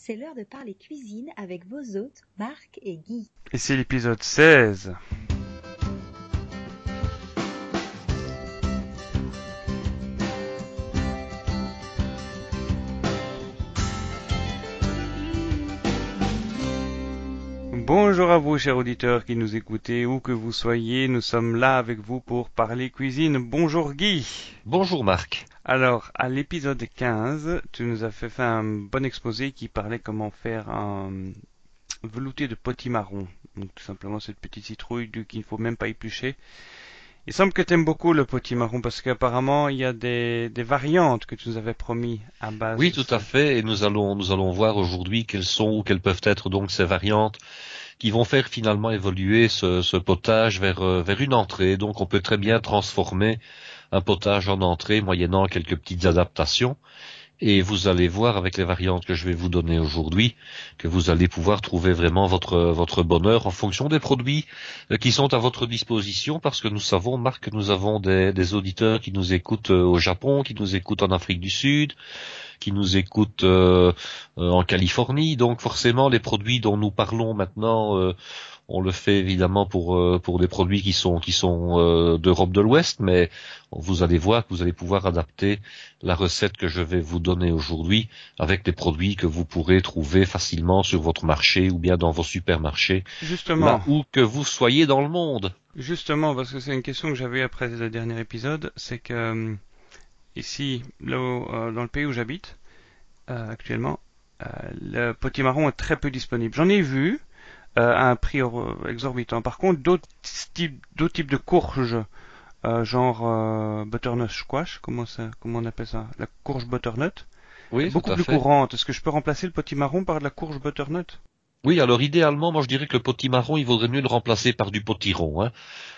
c'est l'heure de parler cuisine avec vos hôtes, Marc et Guy. Et c'est l'épisode 16. Bonjour à vous, chers auditeurs qui nous écoutez, où que vous soyez, nous sommes là avec vous pour parler cuisine. Bonjour Guy. Bonjour Marc. Alors, à l'épisode 15, tu nous as fait un bon exposé qui parlait comment faire un velouté de potimarron. Donc tout simplement cette petite citrouille qu'il ne faut même pas éplucher. Il semble que tu aimes beaucoup le potimarron parce qu'apparemment il y a des variantes que tu nous avais promis à base. Oui, tout à fait, et nous allons voir aujourd'hui quelles sont ou quelles peuvent être donc ces variantes qui vont faire finalement évoluer ce potage vers une entrée. Donc on peut très bien transformer un potage en entrée moyennant quelques petites adaptations. Et vous allez voir avec les variantes que je vais vous donner aujourd'hui que vous allez pouvoir trouver vraiment votre bonheur en fonction des produits qui sont à votre disposition, parce que nous savons, Marc, que nous avons des auditeurs qui nous écoutent au Japon, qui nous écoutent en Afrique du Sud, qui nous écoutent en Californie. Donc forcément les produits dont nous parlons maintenant, on le fait évidemment pour des produits qui sont d'Europe de l'Ouest, mais vous allez voir que vous allez pouvoir adapter la recette que je vais vous donner aujourd'hui avec des produits que vous pourrez trouver facilement sur votre marché ou bien dans vos supermarchés, Justement. là où que vous soyez dans le monde. Justement, parce que c'est une question que j'avais après le dernier épisode, c'est que ici, là, dans le pays où j'habite actuellement, le potimarron est très peu disponible. J'en ai vu à un prix exorbitant. Par contre, d'autres types de courges, genre butternut squash, comment on appelle ça, la courge butternut, Oui, beaucoup tout à plus fait. courante. Est-ce que je peux remplacer le potimarron par de la courge butternut? Oui, alors idéalement, moi je dirais que le potimarron, il vaudrait mieux le remplacer par du potiron. Hein.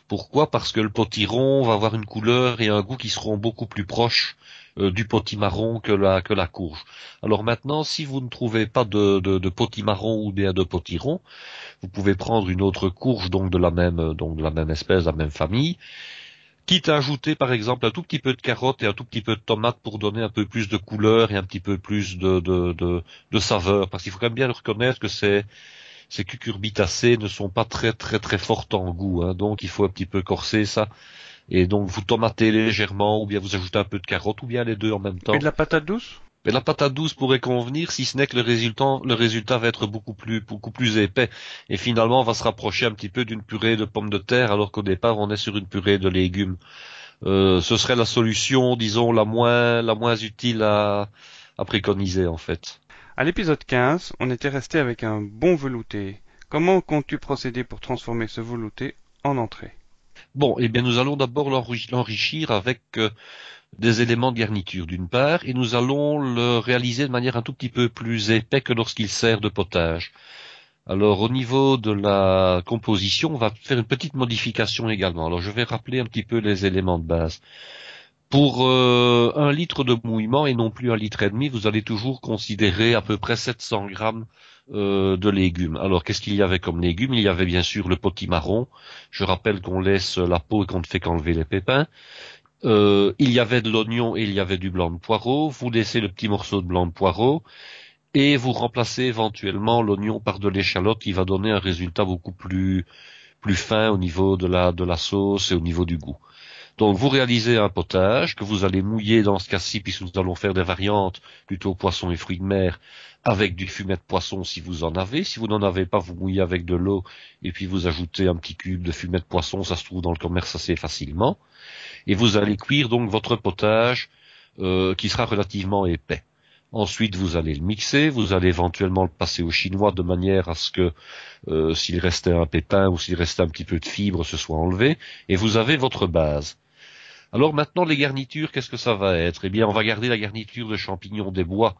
Pourquoi ? Parce que le potiron va avoir une couleur et un goût qui seront beaucoup plus proches du potimarron que la courge. Alors maintenant, si vous ne trouvez pas de potimarron ou bien de potiron, vous pouvez prendre une autre courge donc de la même espèce, de la même famille. Quitte à ajouter par exemple un tout petit peu de carotte et un tout petit peu de tomate pour donner un peu plus de couleur et un petit peu plus de saveur. Parce qu'il faut quand même bien reconnaître que ces cucurbitacées ne sont pas très très très fortes en goût. Hein. Donc il faut un petit peu corser ça. Et donc vous tomatez légèrement ou bien vous ajoutez un peu de carotte ou bien les deux en même temps. Et de la patate douce? Mais la patate douce pourrait convenir, si ce n'est que le résultat va être beaucoup plus épais. Et finalement, on va se rapprocher un petit peu d'une purée de pommes de terre, alors qu'au départ, on est sur une purée de légumes. Ce serait la solution, disons, la moins utile à préconiser, en fait. À l'épisode 15, on était resté avec un bon velouté. Comment comptes-tu procéder pour transformer ce velouté en entrée? Bon, eh bien, nous allons d'abord l'enrichir avec des éléments de garniture d'une part, et nous allons le réaliser de manière un tout petit peu plus épais que lorsqu'il sert de potage. Alors au niveau de la composition, on va faire une petite modification également. Alors je vais rappeler un petit peu les éléments de base. Pour 1 litre de mouillement et non plus 1,5 litre, vous allez toujours considérer à peu près 700 grammes de légumes. Alors qu'est-ce qu'il y avait comme légumes? Il y avait bien sûr le potimarron. Je rappelle qu'on laisse la peau et qu'on ne fait qu'enlever les pépins. Il y avait de l'oignon et il y avait du blanc de poireau. Vous laissez le petit morceau de blanc de poireau et vous remplacez éventuellement l'oignon par de l'échalote qui va donner un résultat beaucoup plus fin au niveau de la sauce et au niveau du goût. Donc vous réalisez un potage que vous allez mouiller dans ce cas-ci, puisque nous allons faire des variantes plutôt poissons et fruits de mer avec du fumet de poisson si vous en avez. Si vous n'en avez pas, vous mouillez avec de l'eau et puis vous ajoutez un petit cube de fumet de poisson, ça se trouve dans le commerce assez facilement. Et vous allez cuire donc votre potage qui sera relativement épais. Ensuite, vous allez le mixer, vous allez éventuellement le passer au chinois de manière à ce que s'il restait un pépin ou s'il restait un petit peu de fibre, ce soit enlevé. Et vous avez votre base. Alors maintenant, les garnitures, qu'est-ce que ça va être? Eh bien, on va garder la garniture de champignons des bois,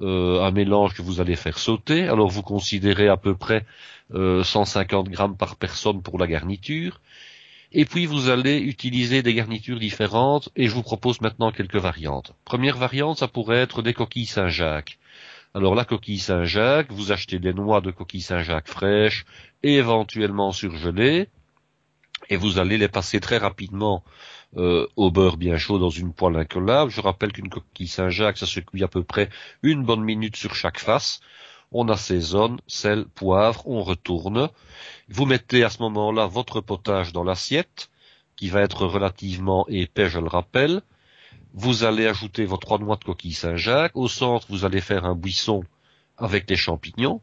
un mélange que vous allez faire sauter. Alors vous considérez à peu près 150 grammes par personne pour la garniture. Et puis vous allez utiliser des garnitures différentes et je vous propose maintenant quelques variantes. Première variante, ça pourrait être des coquilles Saint-Jacques. Alors la coquille Saint-Jacques, vous achetez des noix de coquille Saint-Jacques fraîches, éventuellement surgelées, et vous allez les passer très rapidement au beurre bien chaud dans une poêle incollable. Je rappelle qu'une coquille Saint-Jacques, ça se cuit à peu près 1 bonne minute sur chaque face. on assaisonne, sel, poivre, on retourne. Vous mettez à ce moment-là votre potage dans l'assiette, qui va être relativement épais, je le rappelle. Vous allez ajouter vos 3 noix de coquille Saint-Jacques. Au centre, vous allez faire un buisson avec les champignons.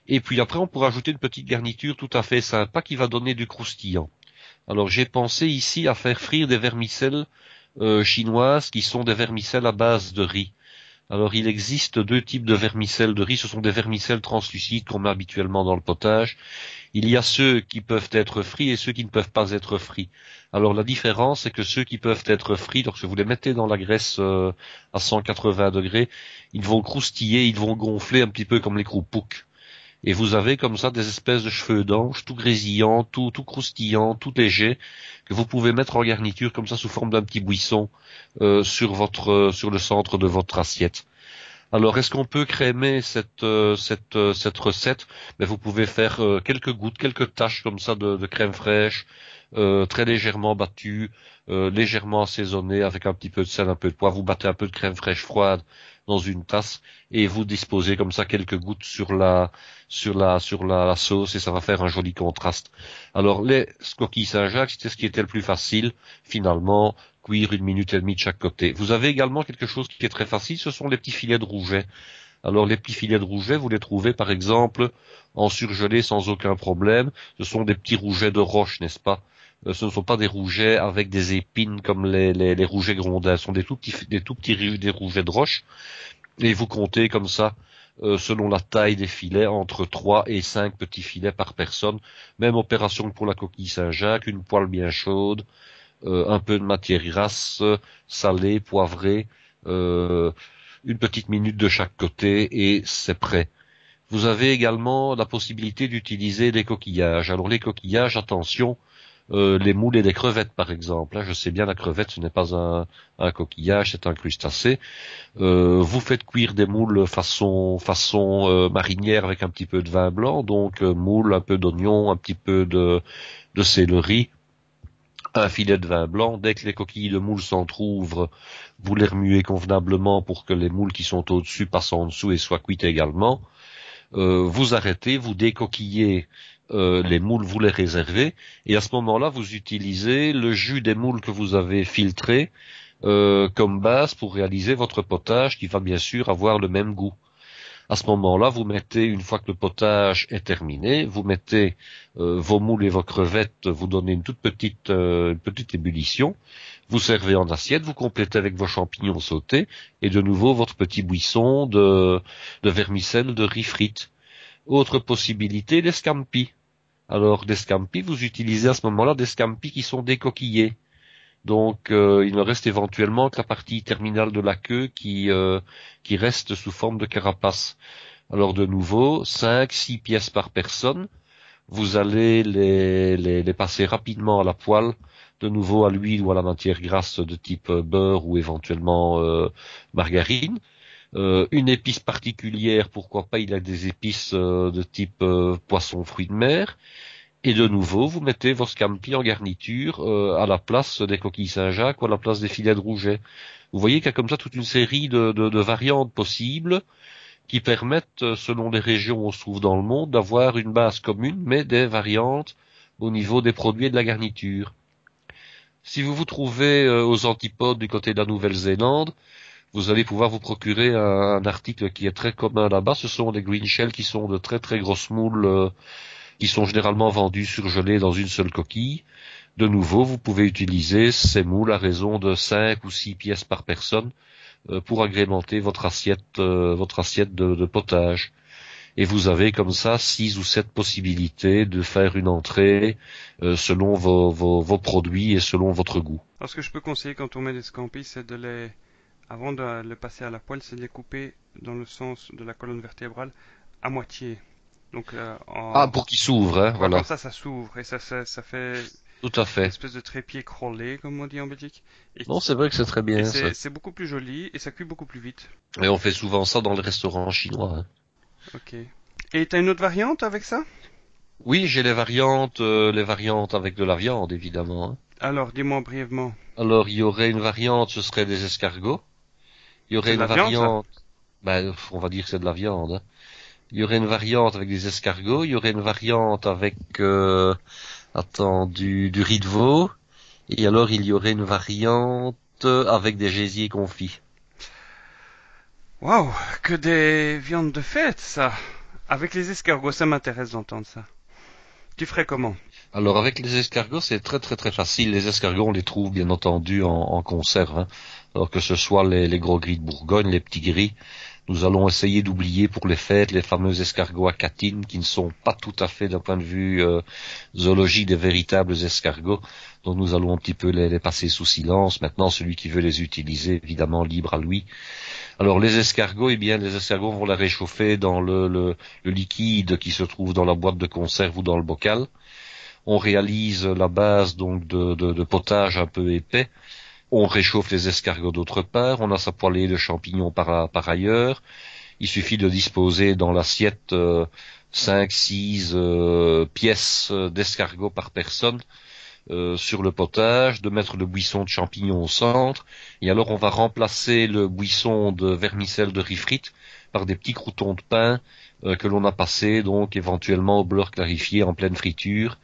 Et puis après, on pourra ajouter une petite garniture tout à fait sympa qui va donner du croustillant. Alors, j'ai pensé ici à faire frire des vermicelles chinoises qui sont des vermicelles à base de riz. Alors, il existe 2 types de vermicelles de riz. Ce sont des vermicelles translucides qu'on met habituellement dans le potage. Il y a ceux qui peuvent être frits et ceux qui ne peuvent pas être frits. Alors, la différence, c'est que ceux qui peuvent être frits, lorsque vous les mettez dans la graisse à 180 degrés, ils vont croustiller, ils vont gonfler un petit peu comme les croupouks. Et vous avez comme ça des espèces de cheveux d'ange, tout grésillants, tout croustillants, tout légers, que vous pouvez mettre en garniture comme ça sous forme d'un petit buisson sur le centre de votre assiette. Alors, est-ce qu'on peut crémer cette recette? Ben, vous pouvez faire quelques gouttes, quelques taches comme ça de crème fraîche, très légèrement battue, légèrement assaisonnée avec un petit peu de sel, un peu de poivre. Vous battez un peu de crème fraîche froide dans une tasse et vous disposez comme ça quelques gouttes sur la sauce et ça va faire un joli contraste. Alors, les coquilles Saint-Jacques, c'était ce qui était le plus facile, finalement. Cuire 1 minute et demie de chaque côté. Vous avez également quelque chose qui est très facile, ce sont les petits filets de rouget. Alors les petits filets de rouget, vous les trouvez par exemple en surgelé sans aucun problème. Ce sont des petits rougets de roche, n'est-ce pas? Ce ne sont pas des rougets avec des épines comme les rougets grondins. Ce sont des tout petits des rougets de roche. Et vous comptez comme ça, selon la taille des filets, entre 3 et 5 petits filets par personne. Même opération que pour la coquille Saint-Jacques, une poêle bien chaude. Un peu de matière grasse, salée, poivrée, une petite minute de chaque côté et c'est prêt. Vous avez également la possibilité d'utiliser des coquillages. Alors les coquillages, attention, les moules et des crevettes par exemple. Là, je sais bien, la crevette ce n'est pas un coquillage, c'est un crustacé. Vous faites cuire des moules façon marinière avec un petit peu de vin blanc, donc moules, un peu d'oignon, un petit peu de céleri. Un filet de vin blanc, dès que les coquilles de moules s'entr'ouvrent, vous les remuez convenablement pour que les moules qui sont au-dessus passent en dessous et soient cuites également. Vous arrêtez, vous décoquillez les moules, vous les réservez, et à ce moment-là, vous utilisez le jus des moules que vous avez filtré comme base pour réaliser votre potage qui va bien sûr avoir le même goût. À ce moment-là, vous mettez, une fois que le potage est terminé, vous mettez vos moules et vos crevettes, vous donnez une petite ébullition, vous servez en assiette, vous complétez avec vos champignons sautés et de nouveau votre petit buisson de vermicelle de riz frites. Autre possibilité, les scampi. Alors, des scampi, vous utilisez à ce moment-là des scampi qui sont décoquillés. Donc, il ne reste éventuellement que la partie terminale de la queue qui reste sous forme de carapace. Alors, de nouveau, 5-6 pièces par personne. Vous allez les passer rapidement à la poêle, de nouveau à l'huile ou à la matière grasse de type beurre ou éventuellement margarine. Une épice particulière, pourquoi pas, il y a des épices de type poisson, fruits de mer. Et de nouveau, vous mettez vos scampi en garniture à la place des coquilles Saint-Jacques ou à la place des filets de rouget. Vous voyez qu'il y a comme ça toute une série de variantes possibles qui permettent, selon les régions où on se trouve dans le monde, d'avoir une base commune, mais des variantes au niveau des produits et de la garniture. Si vous vous trouvez aux antipodes du côté de la Nouvelle-Zélande, vous allez pouvoir vous procurer un article qui est très commun là-bas. Ce sont des green shells qui sont de très très grosses moules qui sont généralement vendus surgelés dans une seule coquille. De nouveau, vous pouvez utiliser ces moules à raison de 5 ou 6 pièces par personne pour agrémenter votre assiette de potage. Et vous avez comme ça 6 ou 7 possibilités de faire une entrée selon vos produits et selon votre goût. Alors, ce que je peux conseiller quand on met des scampis, c'est avant de le passer à la poêle, c'est de les couper dans le sens de la colonne vertébrale à moitié. Donc, pour qu'ils s'ouvrent, hein, voilà. Comme ça s'ouvre et ça fait tout à fait. Une espèce de trépied crawlé, comme on dit en Belgique. Non, c'est vrai que c'est très bien. C'est beaucoup plus joli et ça cuit beaucoup plus vite. Et on fait souvent ça dans les restaurants chinois. Hein. Ok. Et t'as une autre variante avec ça? Oui, j'ai les variantes avec de la viande, évidemment. Hein. Alors, dis-moi brièvement. Alors, il y aurait une variante, ce serait des escargots. Il y aurait une variante. On va dire que c'est de la viande. Hein. Il y aurait une variante avec des escargots, il y aurait une variante avec du riz de veau, et alors il y aurait une variante avec des gésiers confits. Waouh, que des viandes de fête, ça. Avec les escargots, ça m'intéresse d'entendre ça. Tu ferais comment? Alors avec les escargots, c'est très très très facile. Les escargots, on les trouve bien entendu en conserve, hein. Alors que ce soit les gros gris de Bourgogne, les petits gris, nous allons essayer d'oublier pour les fêtes les fameux escargots à catine qui ne sont pas tout à fait d'un point de vue zoologique des véritables escargots. Donc nous allons un petit peu les passer sous silence. Maintenant, celui qui veut les utiliser, évidemment libre à lui. Alors les escargots, les escargots, on va les réchauffer dans le liquide qui se trouve dans la boîte de conserve ou dans le bocal. On réalise la base donc de potage un peu épais. On réchauffe les escargots d'autre part. On a sa poêlée de champignons par ailleurs. Il suffit de disposer dans l'assiette 5-6 pièces d'escargots par personne sur le potage, de mettre le buisson de champignons au centre. Et alors on va remplacer le buisson de vermicelle de riz frites par des petits croûtons de pain que l'on a passés donc éventuellement au beurre clarifié en pleine friture.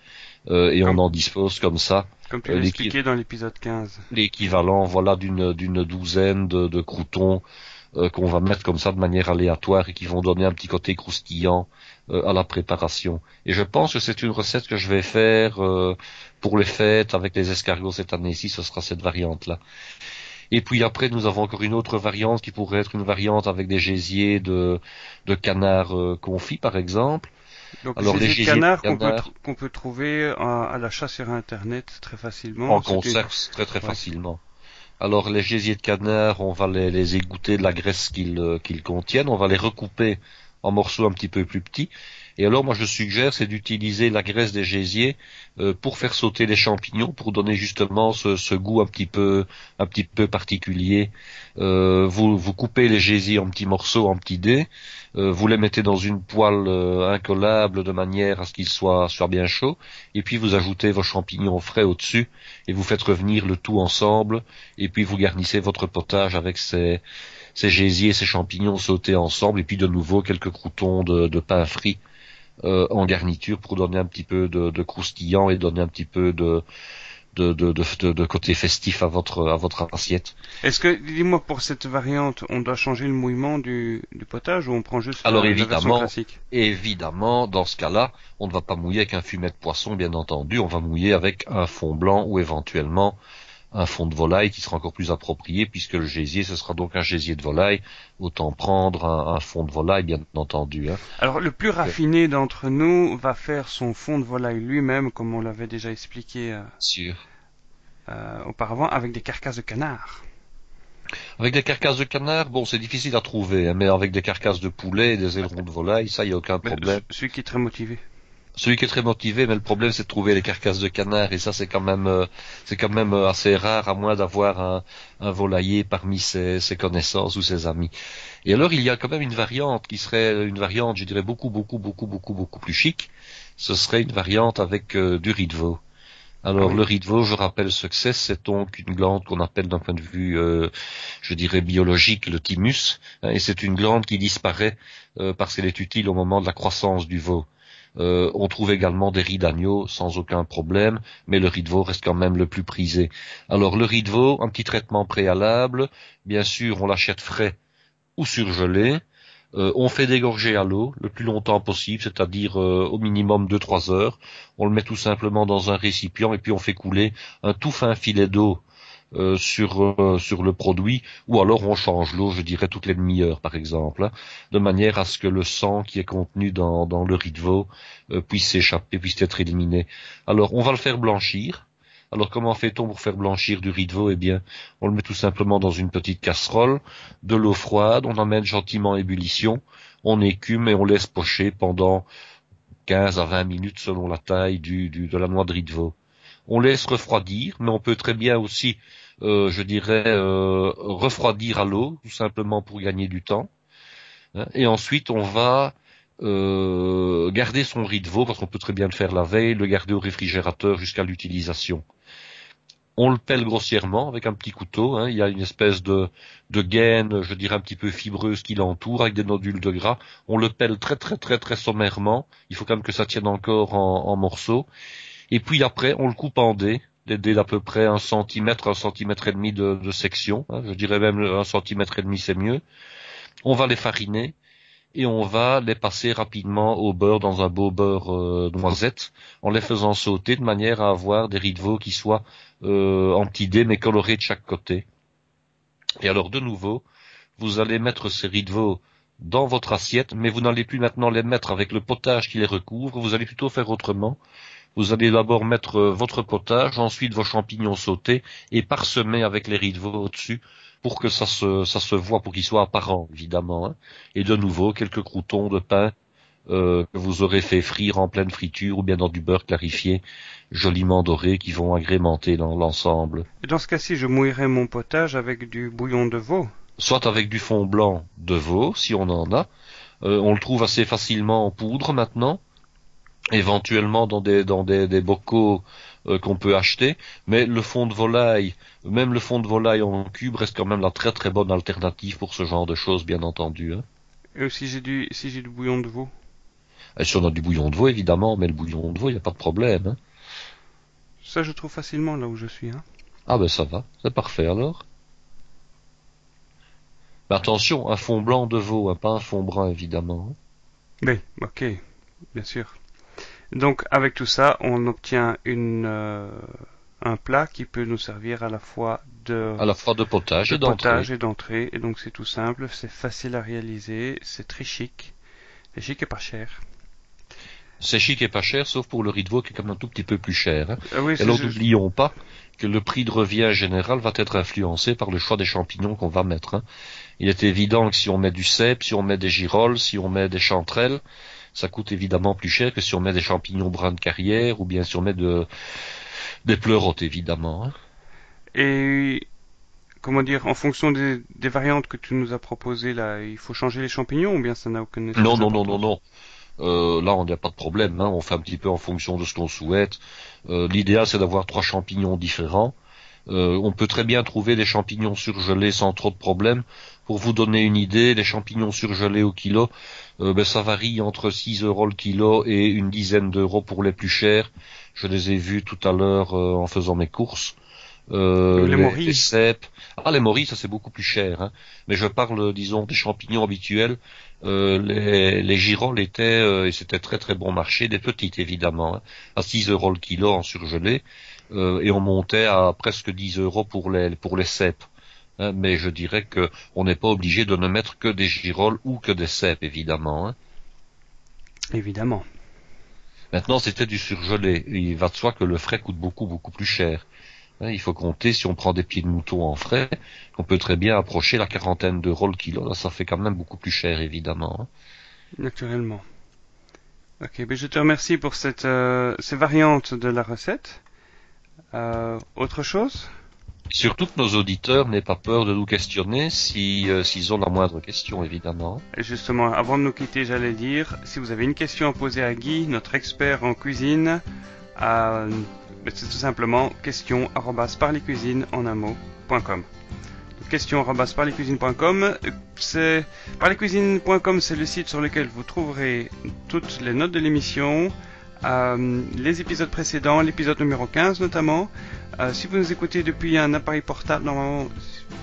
Et on en dispose comme ça. Comme tu l'as expliqué dans l'épisode 15. L'équivalent, voilà, d'une douzaine de croûtons qu'on va mettre comme ça de manière aléatoire et qui vont donner un petit côté croustillant à la préparation. Et je pense que c'est une recette que je vais faire pour les fêtes avec les escargots cette année-ci, ce sera cette variante-là. Et puis après, nous avons encore une autre variante qui pourrait être une variante avec des gésiers de canard confit, par exemple. Donc Alors les canards qu'on peut trouver à l'achat sur Internet très facilement. En conserve très facilement. Alors les gésiers de canard, on va les égoutter de la graisse qu'ils contiennent, on va les recouper en morceaux un petit peu plus petits. Et alors moi je suggère c'est d'utiliser la graisse des gésiers pour faire sauter les champignons, pour donner justement ce goût un petit peu particulier. Vous coupez les gésiers en petits morceaux, en petits dés, vous les mettez dans une poêle incollable de manière à ce qu'ils soient bien chauds, et puis vous ajoutez vos champignons frais au-dessus, et vous faites revenir le tout ensemble, et puis vous garnissez votre potage avec ces gésiers, ces champignons sautés ensemble, et puis de nouveau quelques croûtons de pain frit en garniture pour donner un petit peu de croustillant et donner un petit peu de côté festif à votre assiette. Est-ce que, dis-moi, pour cette variante, on doit changer le mouillement du potage ou on prend juste la version classique? Évidemment, dans ce cas-là, on ne va pas mouiller avec un fumet de poisson, bien entendu, on va mouiller avec un fond blanc ou éventuellement un fond de volaille qui sera encore plus approprié puisque le gésier, ce sera donc un gésier de volaille. Autant prendre un fond de volaille, bien entendu. Hein. Alors, le plus raffiné d'entre nous va faire son fond de volaille lui-même, comme on l'avait déjà expliqué auparavant, avec des carcasses de canard. Avec des carcasses de canard, bon, c'est difficile à trouver, hein, mais avec des carcasses de poulet et des ailerons de volaille, ça, il n'y a aucun problème. Celui qui est très motivé. Celui qui est très motivé, mais le problème c'est de trouver les carcasses de canard et ça c'est quand même assez rare à moins d'avoir un volailler parmi ses connaissances ou ses amis. Et alors il y a quand même une variante qui serait une variante, je dirais beaucoup plus chic. Ce serait une variante avec du riz de veau. Alors le riz de veau, je rappelle ce que c'est donc une glande qu'on appelle d'un point de vue, je dirais biologique, le thymus, hein, et c'est une glande qui disparaît parce qu'elle est utile au moment de la croissance du veau. On trouve également des riz d'agneau sans aucun problème, mais le riz de veau reste quand même le plus prisé. Alors le riz de veau, un petit traitement préalable, bien sûr on l'achète frais ou surgelé, on fait dégorger à l'eau le plus longtemps possible, c'est-à-dire au minimum 2-3 heures. On le met tout simplement dans un récipient et puis on fait couler un tout fin filet d'eau sur le produit, ou alors on change l'eau, je dirais toutes les demi-heures par exemple, hein, de manière à ce que le sang qui est contenu dans le riz de veau puisse s'échapper, puisse être éliminé. Alors on va le faire blanchir. Alors comment fait-on pour faire blanchir du riz de veau? Eh bien, on le met tout simplement dans une petite casserole, de l'eau froide, on emmène gentiment à ébullition, on écume et on laisse pocher pendant 15 à 20 minutes selon la taille de la noix de riz de veau. On laisse refroidir, mais on peut très bien aussi, refroidir à l'eau, tout simplement pour gagner du temps. Hein. Et ensuite, on va garder son riz de veau, parce qu'on peut très bien le faire la veille, le garder au réfrigérateur jusqu'à l'utilisation. On le pèle grossièrement avec un petit couteau, hein. Il y a une espèce de gaine, je dirais un petit peu fibreuse qui l'entoure avec des nodules de gras. On le pèle très très très très sommairement. Il faut quand même que ça tienne encore en morceaux. Et puis après, on le coupe en dés, des dés d'à peu près 1 centimètre, 1 centimètre et demi de section. Hein. Je dirais même 1 centimètre et demi, c'est mieux. On va les fariner. Et on va les passer rapidement au beurre dans un beau beurre noisette, en les faisant sauter de manière à avoir des riz de veau qui soient en petits dés mais colorés de chaque côté. Et alors de nouveau, vous allez mettre ces riz de veau dans votre assiette, mais vous n'allez plus maintenant les mettre avec le potage qui les recouvre, vous allez plutôt faire autrement. Vous allez d'abord mettre votre potage, ensuite vos champignons sautés et parsemer avec les riz de veau au-dessus pour que ça se voit, pour qu'il soit apparent, évidemment. Hein. Et de nouveau, quelques croûtons de pain que vous aurez fait frire en pleine friture ou bien dans du beurre clarifié, joliment doré, qui vont agrémenter dans l'ensemble. Et dans ce cas-ci, je mouillerai mon potage avec du bouillon de veau. Soit avec du fond blanc de veau, si on en a. On le trouve assez facilement en poudre maintenant. Éventuellement dans des bocaux qu'on peut acheter, mais le fond de volaille, même le fond de volaille en cube reste quand même la très très bonne alternative pour ce genre de choses, bien entendu. Hein. Et si j'ai du bouillon de veau? Et si on a du bouillon de veau, évidemment, mais le bouillon de veau, il n'y a pas de problème. Hein. Ça, je trouve facilement là où je suis. Hein. Ah ben ça va, c'est parfait alors. Mais attention, un fond blanc de veau, hein, pas un fond brun, évidemment. Hein. Oui, ok, bien sûr. Donc avec tout ça, on obtient un plat qui peut nous servir à la fois de potage et d'entrée. Et donc c'est tout simple, c'est facile à réaliser, c'est très chic. C'est chic et pas cher. C'est chic et pas cher, sauf pour le riz de veau qui est quand même un tout petit peu plus cher. Hein. Oui, et alors n'oublions pas que le prix de revient général va être influencé par le choix des champignons qu'on va mettre. Hein. Il est évident que si on met du cèpe, si on met des girolles, si on met des chanterelles, ça coûte évidemment plus cher que si on met des champignons bruns de carrière ou bien si on met des pleurotes, évidemment. Hein. Et comment dire, en fonction des variantes que tu nous as proposées là, il faut changer les champignons ou bien ça n'a aucun effet? Non. Là, on n'a pas de problème. Hein. On fait un petit peu en fonction de ce qu'on souhaite. L'idéal, c'est d'avoir 3 champignons différents. On peut très bien trouver des champignons surgelés sans trop de problèmes. Pour vous donner une idée, les champignons surgelés au kilo, ça varie entre 6 € le kilo et une dizaine d'euros pour les plus chers. Je les ai vus tout à l'heure en faisant mes courses. Les morilles. Les cèpes. Ah, les morilles, ça c'est beaucoup plus cher. Hein. Mais je parle, disons, des champignons habituels. Les girolles étaient, et c'était très très bon marché, des petites évidemment, hein, à 6 € le kilo en surgelé. Et on montait à presque 10 € pour les cèpes. Hein, mais je dirais que on n'est pas obligé de ne mettre que des girolles ou que des cèpes, évidemment. Hein. Évidemment. Maintenant, c'était du surgelé. Il va de soi que le frais coûte beaucoup, beaucoup plus cher. Hein, il faut compter, si on prend des pieds de mouton en frais, qu'on peut très bien approcher la 40aine d'euros le kilo. Là, ça fait quand même beaucoup plus cher, évidemment. Hein. Naturellement. Ok, ben je te remercie pour ces variantes de la recette. Autre chose? Surtout que nos auditeurs n'aient pas peur de nous questionner s'ils ont la moindre question, évidemment. Et justement, avant de nous quitter, j'allais dire, si vous avez une question à poser à Guy, notre expert en cuisine, c'est tout simplement question@parlescuisines.com. question@parlescuisines.com. Parlescuisines.com, c'est le site sur lequel vous trouverez toutes les notes de l'émission, les épisodes précédents, l'épisode numéro 15 notamment. Si vous nous écoutez depuis un appareil portable, normalement,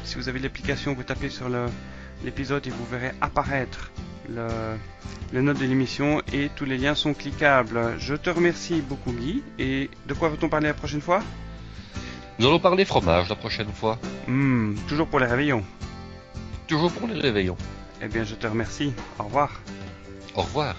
si vous avez l'application, vous tapez sur l'épisode et vous verrez apparaître les notes de l'émission et tous les liens sont cliquables. Je te remercie beaucoup Guy. Et de quoi va-t-on parler la prochaine fois? Nous allons parler fromage la prochaine fois. Toujours pour les réveillons. Toujours pour les réveillons. Eh bien, je te remercie. Au revoir. Au revoir.